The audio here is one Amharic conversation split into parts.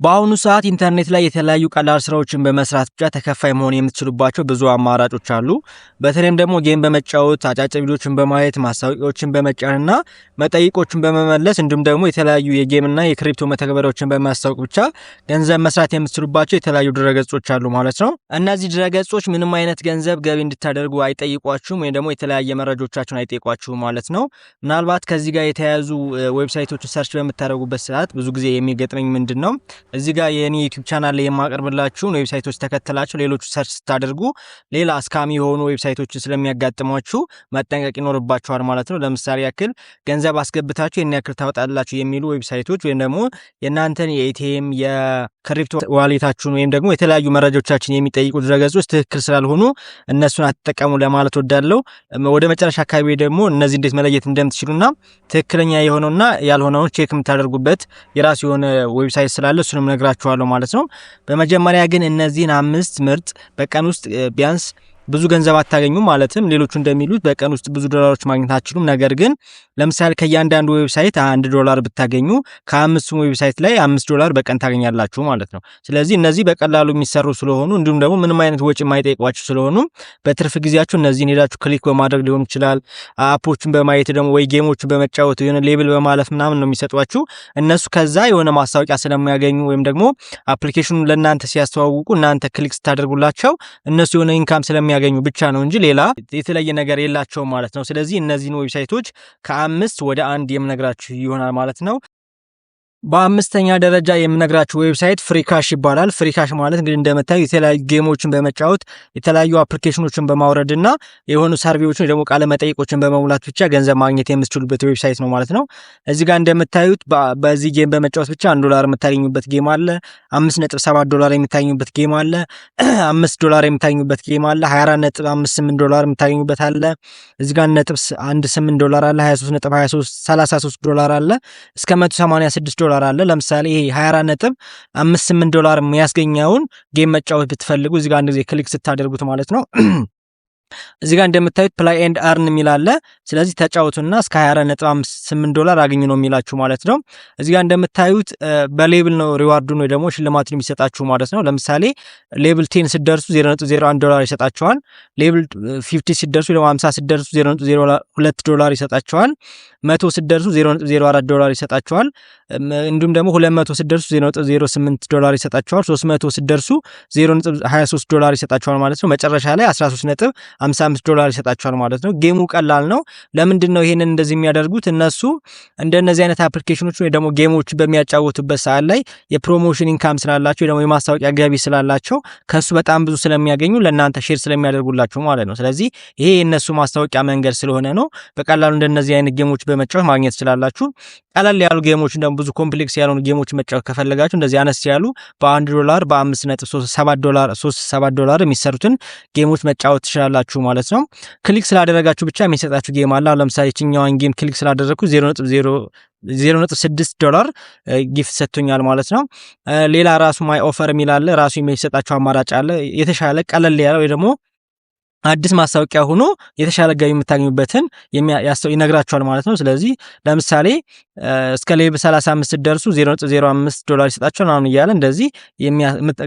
በአሁኑ ሰዓት ኢንተርኔት ላይ የተለያዩ ቀላል ስራዎችን በመስራት ብቻ ተከፋይ መሆን የምትችሉባቸው ብዙ አማራጮች አሉ። በተለይም ደግሞ ጌም በመጫወት አጫጭር ቪዲዮዎችን በማየት ማስታወቂያዎችን በመጫንና መጠይቆችን በመመለስ እንዲሁም ደግሞ የተለያዩ የጌምና የክሪፕቶ መተግበሪያዎችን በማስተዋወቅ ብቻ ገንዘብ መስራት የምትችሉባቸው የተለያዩ ድረገጾች አሉ ማለት ነው። እነዚህ ድረገጾች ምንም አይነት ገንዘብ ገቢ እንድታደርጉ አይጠይቋችሁም ወይም ደግሞ የተለያየ መረጃዎቻችሁን አይጠይቋችሁም ማለት ነው። ምናልባት ከዚህ ጋር የተያያዙ ዌብሳይቶችን ሰርች በምታደርጉበት ሰዓት ብዙ ጊዜ የሚገጥመኝ ምንድነው እዚህ ጋር የኔ ዩቲዩብ ቻናል ላይ የማቀርብላችሁ ዌብሳይቶች ተከተላችሁ ሌሎች ሰርች ስታደርጉ ሌላ ስካም የሆኑ ዌብሳይቶችን ስለሚያጋጥሟችሁ መጠንቀቅ ይኖርባችኋል ማለት ነው። ለምሳሌ ያክል ገንዘብ አስገብታችሁ የኔ ያክል ታወጣላችሁ የሚሉ ዌብሳይቶች ወይም ደግሞ የናንተን የኤቲኤም የክሪፕቶ ዋሌታችሁን ወይም ደግሞ የተለያዩ መረጃዎቻችሁን የሚጠይቁ ድረገጾች ትክክል ስላልሆኑ እነሱን አትጠቀሙ ለማለት ወዳለው። ወደ መጨረሻ አካባቢ ደግሞ እነዚህ እንዴት መለየት እንደምትችሉና ትክክለኛ የሆነውና ያልሆነውን ቼክ የምታደርጉበት የራሱ የሆነ ዌብሳይት ስላለ እሱንም ነግራችኋለሁ ማለት ነው። በመጀመሪያ ግን እነዚህን 5 ምርጥ በቀን ውስጥ ቢያንስ ብዙ ገንዘብ አታገኙ ማለትም ሌሎቹ እንደሚሉት በቀን ውስጥ ብዙ ዶላሮች ማግኘት አትችሉም። ነገር ግን ለምሳሌ ከያንዳንዱ ዌብሳይት $1 ብታገኙ ከ5ቱም ዌብሳይት ላይ $5 በቀን ታገኛላችሁ ማለት ነው። ስለዚህ እነዚህ በቀላሉ የሚሰሩ ስለሆኑ እንዲሁም ደግሞ ምንም አይነት ወጪ የማይጠይቋችሁ ስለሆኑ በትርፍ ጊዜያችሁ እነዚህን ሄዳችሁ ክሊክ በማድረግ ሊሆን ይችላል አፖችን በማየት ደግሞ ወይ ጌሞችን በመጫወት የሆነ ሌብል በማለፍ ምናምን ነው የሚሰጧችሁ። እነሱ ከዛ የሆነ ማስታወቂያ ስለማያገኙ ወይም ደግሞ አፕሊኬሽኑን ለእናንተ ሲያስተዋውቁ እናንተ ክሊክ ስታደርጉላቸው እነሱ የሆነ ኢንካም ስለሚያገኙ ብቻ ነው እንጂ ሌላ የተለየ ነገር የላቸውም ማለት ነው። ስለዚህ እነዚህን ዌብሳይቶች ከ5 ወደ 1 የምነግራችሁ ይሆናል ማለት ነው። በአምስተኛ ደረጃ የምነግራችሁ ዌብሳይት ፍሪካሽ ይባላል። ፍሪካሽ ማለት እንግዲህ እንደምታዩ የተለያዩ ጌሞችን በመጫወት የተለያዩ አፕሊኬሽኖችን በማውረድና የሆኑ ሰርቬዎችን ደግሞ ቃለ መጠይቆችን በመሙላት ብቻ ገንዘብ ማግኘት የምትችሉበት ዌብሳይት ነው ማለት ነው። እዚህ ጋር እንደምታዩት በዚህ ጌም በመጫወት ብቻ $1 የምታገኙበት ጌም አለ፣ $5.7 የምታገኙበት ጌም አለ፣ $5 የምታገኙበት ጌም አለ፣ $24.58 የምታገኙበት አለ፣ እዚህ ጋር $1.18 አለ፣ $23.23 $33 አለ፣ እስከ $186 አለ። ለምሳሌ ይሄ $24.58 የሚያስገኘውን ጌም መጫወት ብትፈልጉ እዚህ ጋር አንድ ጊዜ ክሊክ ስታደርጉት ማለት ነው እዚህ ጋር እንደምታዩት ፕላይ ኤንድ አርን የሚል አለ። ስለዚህ ተጫወቱና እስከ $24.58 አገኙ ነው የሚላችሁ ማለት ነው። እዚህ ጋር እንደምታዩት በሌብል ነው ሪዋርዱን ወይ ደግሞ ሽልማቱን የሚሰጣችሁ ማለት ነው። ለምሳሌ ሌብል 10 ሲደርሱ $0.01 ይሰጣችኋል። ሌብል 50 ሲደርሱ ደግሞ 50 ሲደርሱ $0.02 ይሰጣችኋል። 100 ሲደርሱ $0.04 ይሰጣችኋል። እንዲሁም ደግሞ 200 ሲደርሱ $0.08 ይሰጣችኋል። 300 ሲደርሱ $0.23 ይሰጣችኋል ማለት ነው። መጨረሻ ላይ $13.55 ይሰጣችኋል ማለት ነው። ጌሙ ቀላል ነው። ለምንድን ነው ይሄንን እንደዚህ የሚያደርጉት? እነሱ እንደነዚህ አይነት አፕሊኬሽኖች ወይ ደግሞ ጌሞች በሚያጫወቱበት ሰዓት ላይ የፕሮሞሽን ኢንካም ስላላቸው ደግሞ የማስታወቂያ ገቢ ስላላቸው ከሱ በጣም ብዙ ስለሚያገኙ ለእናንተ ሼር ስለሚያደርጉላችሁ ማለት ነው። ስለዚህ ይሄ የነሱ ማስታወቂያ መንገድ ስለሆነ ነው። በቀላሉ እንደነዚህ አይነት ጌሞች በመጫወት ማግኘት ትችላላችሁ። ቀላል ያሉ ጌሞች ደግሞ ብዙ ኮምፕሌክስ ያሉ ጌሞች መጫወት ከፈለጋችሁ እንደዚህ አነስ ያሉ $1 $5.37 የሚሰሩትን ጌሞች መጫወት ትችላላችሁ ማለት ነው። ክሊክ ስላደረጋችሁ ብቻ የሚሰጣችሁ ጌም አለ። ለምሳሌ እኛዋን ጌም ክሊክ ስላደረኩ $0.06 ጊፍት ሰጥቶኛል ማለት ነው። ሌላ ራሱ ማይ ኦፈር የሚላለ ራሱ የሚሰጣችሁ አማራጭ አለ። የተሻለ ቀለል ያለ ወይ ደግሞ አዲስ ማስታወቂያ ሆኖ የተሻለ ገቢ የምታገኙበትን ይነግራችኋል ማለት ነው። ስለዚህ ለምሳሌ እስከ ሌቭል 35 ሲደርሱ $0.05 ይሰጣችኋል አሁን እያለ እንደዚህ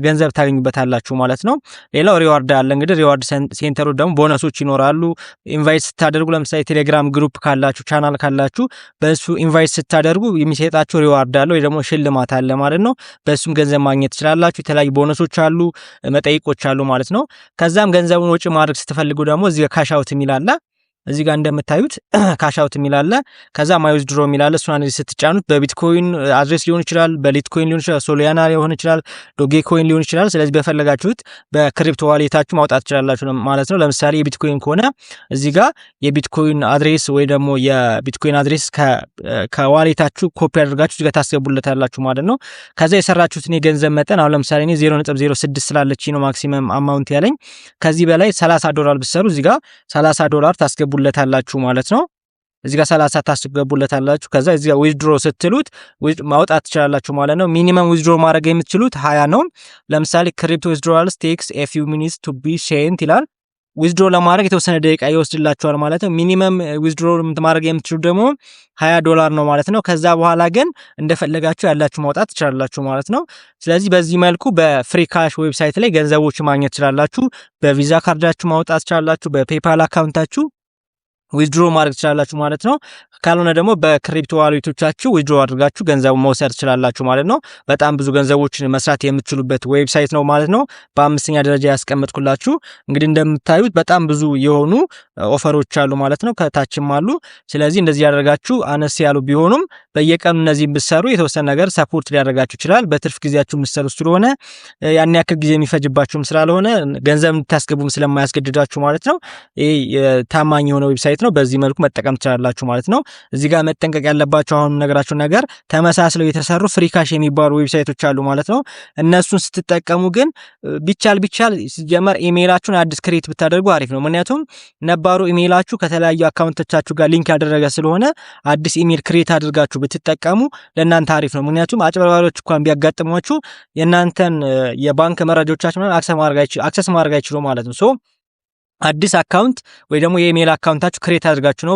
ገንዘብ ታገኙበታላችሁ ማለት ነው። ሌላው ሪዋርድ አለ። እንግዲህ ሪዋርድ ሴንተሩ ደግሞ ቦነሶች ይኖራሉ። ኢንቫይት ስታደርጉ ለምሳሌ ቴሌግራም ግሩፕ ካላችሁ ቻናል ካላችሁ በሱ ኢንቫይት ስታደርጉ የሚሰጣችሁ ሪዋርድ አለ ወይ ደግሞ ሽልማት አለ ማለት ነው። በሱም ገንዘብ ማግኘት ትችላላችሁ። የተለያዩ ቦነሶች አሉ፣ መጠይቆች አሉ ማለት ነው። ከዛም ገንዘቡን ወጪ ማድረግ ስትፈልጉ ደግሞ እዚህ ጋር ካሽ አውት የሚል አለ። እዚህ ጋር እንደምታዩት ካሽ አውት የሚል አለ። ከዛ ማይ ዊዝድሮ የሚል አለ። እሱን አንዴ ስትጫኑት በቢትኮይን አድሬስ ሊሆን ይችላል፣ በሊትኮይን ሊሆን ይችላል፣ ሶሊያና ሊሆን ይችላል፣ ዶጌ ኮይን ሊሆን ይችላል። ስለዚህ በፈለጋችሁት በክሪፕቶ ዋሌታችሁ ማውጣት ትችላላችሁ ማለት ነው። ለምሳሌ የቢትኮይን ከሆነ እዚህ ጋር የቢትኮይን አድሬስ ወይ ደግሞ የቢትኮይን አድሬስ ከዋሌታችሁ ኮፒ አድርጋችሁ እዚህ ጋር ታስገቡለታላችሁ ማለት ነው። ከዛ የሰራችሁትን የገንዘብ መጠን አሁን ለምሳሌ እኔ $0.06 ስላለች ነው ማክሲመም አማውንት ያለኝ። ከዚህ በላይ $30 ብትሰሩ እዚህ ጋር $30 ታስገቡለታላችሁ ማለት ነው። እዚህ ጋር 30 ታስገቡለታላችሁ። ከዛ እዚህ ጋር ዊዝድሮ ስትሉት ማውጣት ትችላላችሁ ማለት ነው። ሚኒመም ዊዝድሮ ማድረግ የምትችሉት 20 ነው። ለምሳሌ ክሪፕቶ ዊዝድሮዋልስ ቴክስ ኤ ፊው ሚኒትስ ቱ ቢ ሴንት ይላል። ዊዝድሮ ለማድረግ የተወሰነ ደቂቃ ይወስድላችኋል ማለት ነው። ሚኒመም ዊዝድሮ ማድረግ የምትችሉ ደግሞ $20 ነው ማለት ነው። ከዛ በኋላ ግን እንደፈለጋችሁ ያላችሁ ማውጣት ትችላላችሁ ማለት ነው። ስለዚህ በዚህ መልኩ በፍሪ ካሽ ዌብሳይት ላይ ገንዘቦች ማግኘት ትችላላችሁ። በቪዛ ካርዳችሁ ማውጣት ትችላላችሁ። በፔፓል አካውንታችሁ ዊዝድሮ ማድረግ ትችላላችሁ ማለት ነው። ካልሆነ ደግሞ በክሪፕቶ ዋሌቶቻችሁ ዊዝድሮ አድርጋችሁ ገንዘቡ መውሰድ ትችላላችሁ ማለት ነው። በጣም ብዙ ገንዘቦችን መስራት የምትችሉበት ዌብሳይት ነው ማለት ነው። በአምስተኛ ደረጃ ያስቀመጥኩላችሁ እንግዲህ እንደምታዩት በጣም ብዙ የሆኑ ኦፈሮች አሉ ማለት ነው። ከታችም አሉ። ስለዚህ እንደዚህ ያደርጋችሁ አነስ ያሉ ቢሆኑም በየቀኑ እነዚህ ብትሰሩ የተወሰነ ነገር ሰፖርት ሊያደርጋችሁ ይችላል። በትርፍ ጊዜያችሁ የምትሰሩ ስለሆነ ያን ያክል ጊዜ የሚፈጅባችሁም ስላልሆነ ገንዘብ እንድታስገቡም ስለማያስገድዳችሁ ማለት ነው። ይሄ ታማኝ የሆነ ዌብሳይት ነው። በዚህ መልኩ መጠቀም ትችላላችሁ ማለት ነው። እዚህ ጋር መጠንቀቅ ያለባችሁ አሁን ነገራችሁ ነገር ተመሳስለው የተሰሩ ፍሪ ካሽ የሚባሉ ዌብሳይቶች አሉ ማለት ነው። እነሱን ስትጠቀሙ ግን ቢቻል ሲጀመር ኢሜይላችሁን አዲስ ክሬት ብታደርጉ አሪፍ ነው። ምክንያቱም ነባሩ ኢሜይላችሁ ከተለያዩ አካውንቶቻችሁ ጋር ሊንክ ያደረገ ስለሆነ አዲስ ኢሜይል ክሬት አድርጋችሁ ብትጠቀሙ ለእናንተ አሪፍ ነው። ምክንያቱም አጭበርባሪዎች እንኳን ቢያጋጥሟችሁ የእናንተን የባንክ መረጃዎቻችሁን አክሰስ ማድረግ አይችሉም ማለት ነው። አዲስ አካውንት ወይ ደግሞ የኢሜል አካውንታችሁ ክሬት አድርጋችሁ ነው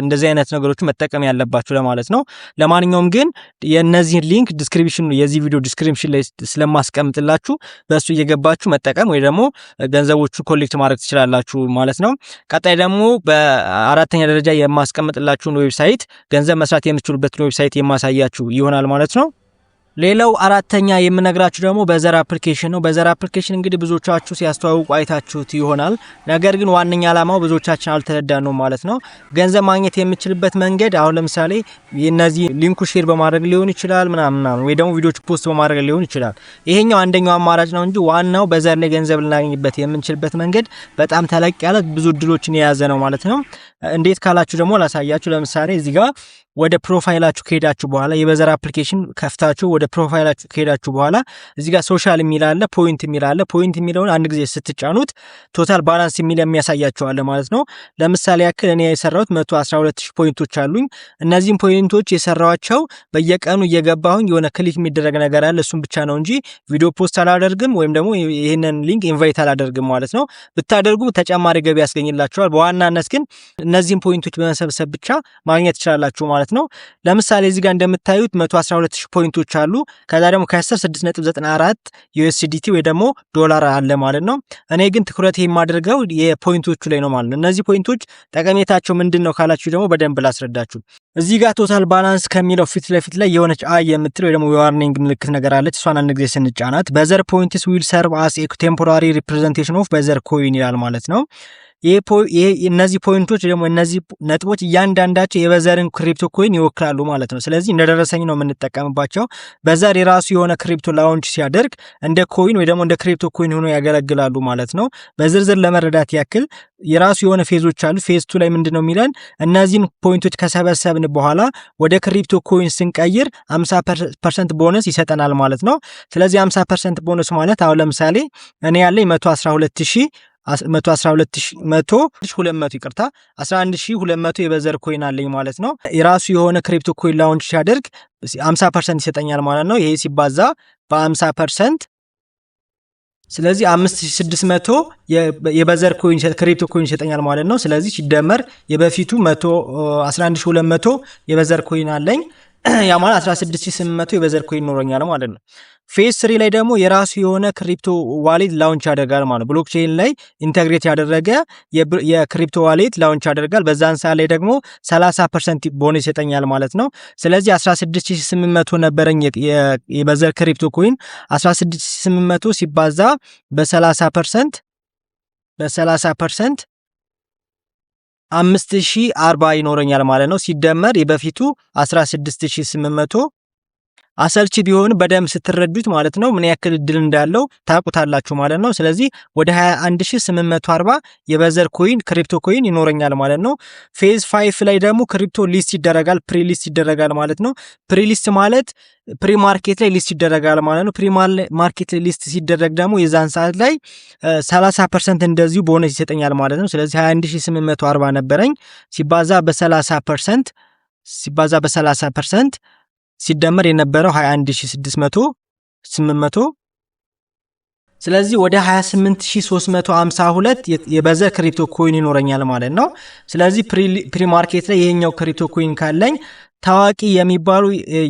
እንደዚህ አይነት ነገሮችን መጠቀም ያለባችሁ ለማለት ነው። ለማንኛውም ግን የነዚህን ሊንክ ዲስክሪፕሽን የዚህ ቪዲዮ ዲስክሪፕሽን ላይ ስለማስቀምጥላችሁ በሱ እየገባችሁ መጠቀም ወይ ደግሞ ገንዘቦቹ ኮሌክት ማድረግ ትችላላችሁ ማለት ነው። ቀጣይ ደግሞ በአራተኛ ደረጃ የማስቀምጥላችሁን ዌብሳይት ገንዘብ መስራት የምትችሉበትን ዌብሳይት የማሳያችሁ ይሆናል ማለት ነው። ሌላው አራተኛ የምነግራችሁ ደግሞ በዘር አፕሊኬሽን ነው። በዘር አፕሊኬሽን እንግዲህ ብዙዎቻችሁ ሲያስተዋውቁ አይታችሁት ይሆናል። ነገር ግን ዋነኛ ዓላማው ብዙዎቻችን አልተረዳን ነው ማለት ነው። ገንዘብ ማግኘት የምችልበት መንገድ አሁን ለምሳሌ እነዚህ ሊንኩ ሼር በማድረግ ሊሆን ይችላል ምናምን ወይ ደግሞ ቪዲዮዎች ፖስት በማድረግ ሊሆን ይችላል። ይሄኛው አንደኛው አማራጭ ነው እንጂ ዋናው በዘር ላይ ገንዘብ ልናገኝበት የምንችልበት መንገድ በጣም ተለቅ ያለ ብዙ እድሎችን የያዘ ነው ማለት ነው። እንዴት ካላችሁ ደግሞ ላሳያችሁ። ለምሳሌ እዚህ ጋር ወደ ፕሮፋይላችሁ ከሄዳችሁ በኋላ የበዘር አፕሊኬሽን ከፍታችሁ ወደ ፕሮፋይላችሁ ከሄዳችሁ በኋላ እዚህ ጋር ሶሻል የሚል አለ፣ ፖይንት የሚል አለ። ፖይንት የሚለውን አንድ ጊዜ ስትጫኑት ቶታል ባላንስ የሚል የሚያሳያችሁ አለ ማለት ነው። ለምሳሌ ያክል እኔ የሰራሁት 112000 ፖይንቶች አሉኝ። እነዚህን ፖይንቶች የሰራኋቸው በየቀኑ እየገባሁኝ የሆነ ክሊክ የሚደረግ ነገር አለ። እሱም ብቻ ነው እንጂ ቪዲዮ ፖስት አላደርግም ወይም ደግሞ ይሄንን ሊንክ ኢንቫይት አላደርግም ማለት ነው። ብታደርጉ ተጨማሪ ገቢ ያስገኝላችኋል። በዋናነት ግን እነዚህን ፖይንቶች በመሰብሰብ ብቻ ማግኘት ትችላላችሁ ማለት ነው። ለምሳሌ እዚህ ጋር እንደምታዩት 112000 ፖይንቶች አሉ። ከዛ ደግሞ ከ10 6.94 USDT ወይ ደግሞ ዶላር አለ ማለት ነው። እኔ ግን ትኩረት የማደርገው የፖይንቶቹ ላይ ነው ማለት ነው። እነዚህ ፖይንቶች ጠቀሜታቸው ምንድነው ካላችሁ ደግሞ በደንብ ላስረዳችሁ። እዚህ ጋር ቶታል ባላንስ ከሚለው ፊት ለፊት ላይ የሆነች አይ የምትለው ወይ ደግሞ የዋርኒንግ ምልክት ነገር አለች። እሷን አንድ ጊዜ ስንጫናት በዘር ፖይንትስ ዊል ሰርቭ አስ ኤ ቴምፖራሪ ሪፕሬዘንቴሽን ኦፍ በዘር ኮይን ይላል ማለት ነው። እነዚህ ፖይንቶች ደግሞ እነዚህ ነጥቦች እያንዳንዳቸው የበዘርን ክሪፕቶ ኮይን ይወክላሉ ማለት ነው። ስለዚህ እንደደረሰኝ ነው የምንጠቀምባቸው። በዘር የራሱ የሆነ ክሪፕቶ ላውንች ሲያደርግ እንደ ኮይን ወይ ደግሞ እንደ ክሪፕቶ ኮይን ሆኖ ያገለግላሉ ማለት ነው። በዝርዝር ለመረዳት ያክል የራሱ የሆነ ፌዞች አሉ። ፌዝ 2 ላይ ምንድነው የሚለን እነዚህን ፖይንቶች ከሰበሰብን በኋላ ወደ ክሪፕቶ ኮይን ስንቀይር 50% ቦነስ ይሰጠናል ማለት ነው። ስለዚህ 50% ቦነስ ማለት አሁን ለምሳሌ እኔ ያለኝ 11200 የበዘር ኮይን አለኝ ማለት ነው። የራሱ የሆነ ክሪፕቶ ኮይን ላውንች ሲያደርግ 50% ይሰጠኛል ማለት ነው። ይሄ ሲባዛ በ50% ስለዚህ 5600 የበዘር ኮይን ክሪፕቶ ኮይን ይሰጠኛል ማለት ነው። ስለዚህ ሲደመር የበፊቱ 11200 የበዘር ኮይን አለኝ ያ ማለት 16800 የበዘር ኮይን ይኖረኛል ማለት ነው። ፌዝ 3 ላይ ደግሞ የራሱ የሆነ ክሪፕቶ ዋሌት ላውንች ያደርጋል ማለት ነው። ብሎክቼን ላይ ኢንተግሬት ያደረገ የክሪፕቶ ዋሌት ላውንች ያደርጋል። በዛን ሰዓት ላይ ደግሞ 30% ቦነስ ይሰጠኛል ማለት ነው። ስለዚህ 16800 ነበረኝ የበዘር ክሪፕቶ ኮይን 16800 ሲባዛ በ30% 5040 ይኖረኛል ማለት ነው። ሲደመር የበፊቱ 16800 አሰልቺ ቢሆን በደም ስትረዱት ማለት ነው ምን ያክል እድል እንዳለው ታቁታላችሁ ማለት ነው። ስለዚህ ወደ 21840 የበዘር ኮይን ክሪፕቶ ኮይን ይኖረኛል ማለት ነው። ፌዝ 5 ላይ ደግሞ ክሪፕቶ ሊስት ይደረጋል፣ ፕሪ ሊስት ይደረጋል ማለት ነው። ፕሪ ሊስት ማለት ፕሪ ማርኬት ላይ ሊስት ይደረጋል ማለት ነው። ፕሪ ማርኬት ላይ ሊስት ሲደረግ ደግሞ የዛን ሰዓት ላይ 30% እንደዚሁ ቦነስ ይሰጠኛል ማለት ነው። ስለዚህ 21840 ነበረኝ ሲባዛ በ30% ሲደመር የነበረው 21600 ስለዚህ ወደ 28352 የበዘር ክሪፕቶ ኮይን ይኖረኛል ማለት ነው። ስለዚህ ፕሪ ማርኬት ላይ ይሄኛው ክሪፕቶ ኮይን ካለኝ ታዋቂ የሚባሉ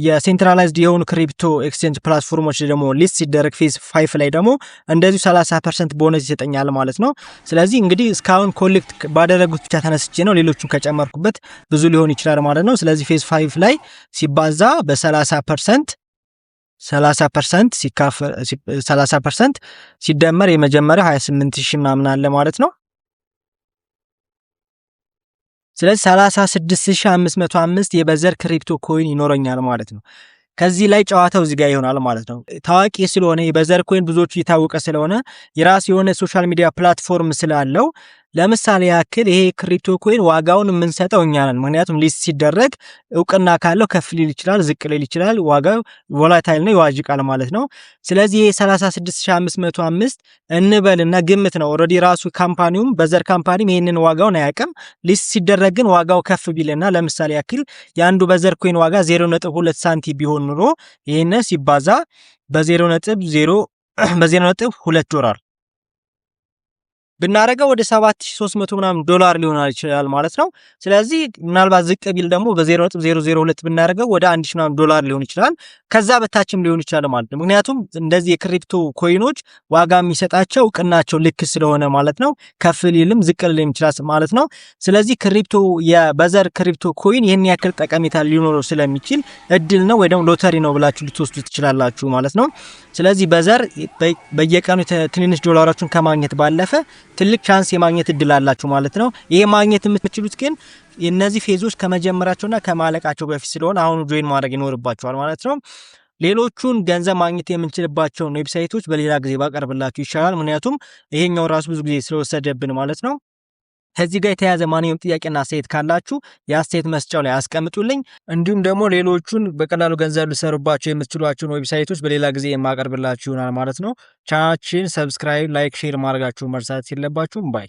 የሴንትራላይዝድ የሆኑ ክሪፕቶ ኤክስቼንጅ ፕላትፎርሞች ደግሞ ሊስት ሲደረግ ፌዝ 5 ላይ ደግሞ እንደዚሁ 30% ቦነስ ይሰጠኛል ማለት ነው። ስለዚህ እንግዲህ እስካሁን ኮሌክት ባደረጉት ብቻ ተነስቼ ነው፣ ሌሎቹን ከጨመርኩበት ብዙ ሊሆን ይችላል ማለት ነው። ስለዚህ ፌዝ 5 ላይ ሲባዛ በ30% ሲካፈል 30% ሲደመር የመጀመሪያው 28000 ምናምን አለ ማለት ነው። ስለዚህ 36505 የበዘር ክሪፕቶ ኮይን ይኖረኛል ማለት ነው። ከዚህ ላይ ጨዋታው እዚህ ጋር ይሆናል ማለት ነው። ታዋቂ ስለሆነ የበዘር ኮይን ብዙዎቹ የታወቀ ስለሆነ የራሱ የሆነ ሶሻል ሚዲያ ፕላትፎርም ስላለው ለምሳሌ ያክል ይሄ ክሪፕቶ ኮይን ዋጋውን የምንሰጠው እኛ ነን። ምክንያቱም ሊስት ሲደረግ እውቅና ካለው ከፍ ሊል ይችላል፣ ዝቅ ሊል ይችላል። ዋጋው ቮላታይል ነው፣ ይዋዥቃል ማለት ነው። ስለዚህ ይሄ 36505 እንበልና ግምት ነው። ኦልሬዲ ራሱ ካምፓኒውም በዘር ካምፓኒም ይሄንን ዋጋውን አያውቅም። ሊስት ሲደረግ ግን ዋጋው ከፍ ቢልና ለምሳሌ ያክል የአንዱ በዘር ኮይን ዋጋ 0.2 ሳንቲም ቢሆን ኑሮ ይሄን ሲባዛ በ0.2 ዶላር ብናረገው ወደ 7300 ምናምን ዶላር ሊሆን ይችላል ማለት ነው። ስለዚህ ምናልባት ዝቅ ቢል ደግሞ በ0.002 ብናረገው ወደ 1000 ምናምን ዶላር ሊሆን ይችላል። ከዛ በታችም ሊሆን ይችላል ማለት ነው። ምክንያቱም እንደዚህ የክሪፕቶ ኮይኖች ዋጋ የሚሰጣቸው እውቅናቸው ልክ ስለሆነ ማለት ነው። ከፍ ሊልም ዝቅ ሊልም ይችላል ማለት ነው። ስለዚህ ክሪፕቶ የበዘር ክሪፕቶ ኮይን ይሄን ያክል ጠቀሜታ ሊኖረው ስለሚችል እድል ነው ወይ ደግሞ ሎተሪ ነው ብላችሁ ልትወስዱ ትችላላችሁ ማለት ነው። ስለዚህ በዘር በየቀኑ ትንንሽ ዶላሮችን ከማግኘት ባለፈ ትልቅ ቻንስ የማግኘት እድል አላችሁ ማለት ነው። ይሄ ማግኘት የምትችሉት ግን እነዚህ ፌዞች ከመጀመራቸውና ከማለቃቸው በፊት ስለሆነ አሁን ጆይን ማድረግ ይኖርባችኋል ማለት ነው። ሌሎቹን ገንዘብ ማግኘት የምንችልባቸውን ዌብሳይቶች በሌላ ጊዜ ባቀርብላችሁ ይሻላል። ምክንያቱም ይሄኛው ራሱ ብዙ ጊዜ ስለወሰደብን ማለት ነው። ከዚህ ጋር የተያዘ ማንኛውም ጥያቄና አስተያየት ካላችሁ የአስተያየት መስጫው ላይ አስቀምጡልኝ። እንዲሁም ደግሞ ሌሎቹን በቀላሉ ገንዘብ ልሰሩባቸው የምትችሏቸውን ዌብሳይቶች በሌላ ጊዜ የማቀርብላችሁ ይሆናል ማለት ነው። ቻናላችንን ሰብስክራይብ፣ ላይክ፣ ሼር ማድረጋችሁ መርሳት የለባችሁም። ባይ